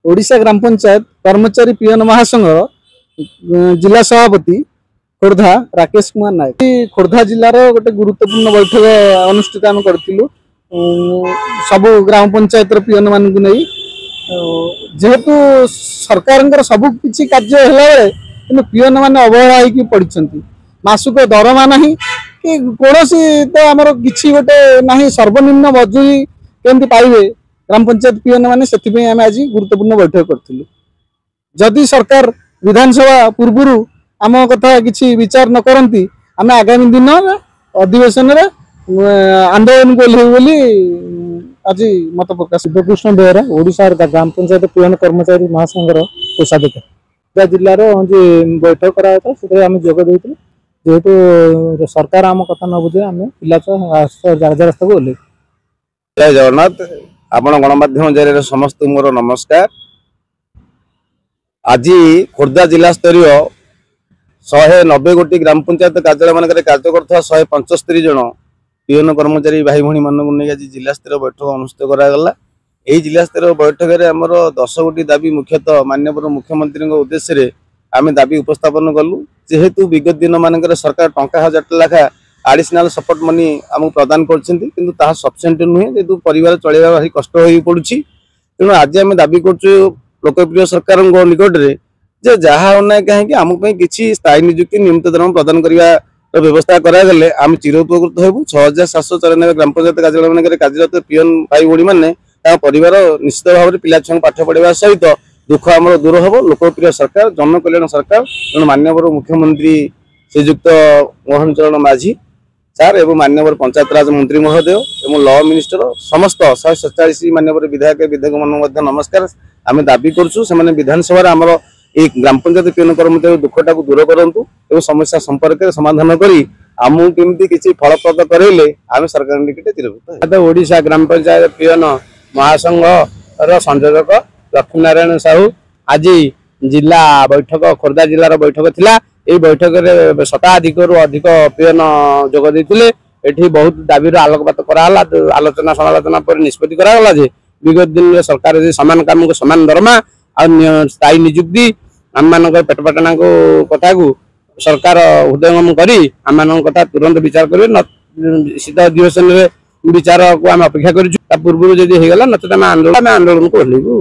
ओडिशा ग्राम पंचायत कर्मचारी पीएन महासंघ जिला सभापति खोर्धा राकेश कुमार नायक खोर्धा जिलार गोटे गुरुत्वपूर्ण बैठक अनुष्ठित आम करूँ सबु ग्राम पंचायत पीएन मान नहीं जेहेतु सरकार सबु किसी कार्य है पीएन मैंने अवहेला होगी पड़ी मासुक दरमा ना कि कौन तो आमर कि गोटे ना सर्वनिम्न मजूरी केमती पाइबे ग्राम पंचायत पीएन मैंने से आज गुरुत्वपूर्ण बैठक करूँ जदि सरकार विधानसभा पूर्व आम कथा किसी विचार न करती आम आगामी दिन अधिवेशन आंदोलन को बोली आज मत प्रकाश। शिवकृष्ण बेहरा ओडिशा ग्राम पंचायत पीएन कर्मचारी महासंघर कोषाध्यक्ष जिलार बैठक कराम जोग देते जेहेतु सरकार आम कथा न बुझे आम पिला रास्ता को ओह्ल। जय जगन्नाथ आपण गणमाध्यम जरिए समस्त मोर नमस्कार। आज खोर्धा जिला स्तरीय 190 गोटी ग्राम पंचायत कार्यालय मान कार्य कर 175 जन पीएन कर्मचारी भाई भाई मानक नहीं आज जिला स्तरीय बैठक अनुष्ठित करागला। यही जिला स्तरीय बैठक में आमर 10 गोटी दाबी मुख्यतः माननीय मुख्यमंत्री उद्देश्य आम दाबी उपस्थापन कलु जेहेतु विगत दिन मानक सरकार टंका 1000 लाखा आडिशनाल सपोर्ट मनी आमको प्रदान कर सफिशिएंट नुहे जेहतु परिवार चलवा भारी कष्ट हो पड़ी तेणु आज आम दाबी कर लोकप्रिय सरकार निकट में जे जहाँ होना कहीं आमको किसी स्थायी नियुक्ति नियमित दरम प्रदान करने व्यवस्था करागले आम चिर उपकृत होबू। 6794 ग्राम पंचायत कार्यालय मान कार्यरत पीएन भाई भाई मैंने परिवार निश्चित भाव में पिला छुआ पाठ पढ़ा सहित दुख आम दूर हम। लोकप्रिय सरकार जनकल्याण सरकार तेणु माननीय मुख्यमंत्री श्रीजुक्त मोहन चरण माझी सार एवं माननीय पंचायत राज मंत्री महोदय एवं लॉ मिनिस्टर समस्त 147 माननीय विधायक विधायक मान नमस्कार। आम दाबी करें विधानसभा आमर एक ग्राम पंचायत पीएन कर्मचारी दुखटा को दूर करूँ और समस्या संपर्क में समाधान करी आमको केमती किसी फलप्रद करेले आम सरकार निकटे चिरभूत। ओडिशा ग्राम पंचायत पीएन महासंघ संयोजक लक्ष्मीनारायण साहू आज जिला बैठक खोर्धा जिलार बैठक थिला। ये बैठक में शताधिक अधिक पीएन जोग देते ये बहुत दाबी आलोकपात कराला आलोचना समालोचना पर निष्पत्ति करागला जे विगत दिन में सरकार सामान काम को सामान दरमा और स्थायी नियुक्ति आम मान पेटपाटना को कथा को सरकार हृदयंगम कर आम कथा तुरंत विचार करेंगे सीधा अधिवेशन में विचार को आम अपेक्षा कर पूर्व जदि होगा नचेत आम आंदोलन को ओह्लैबू।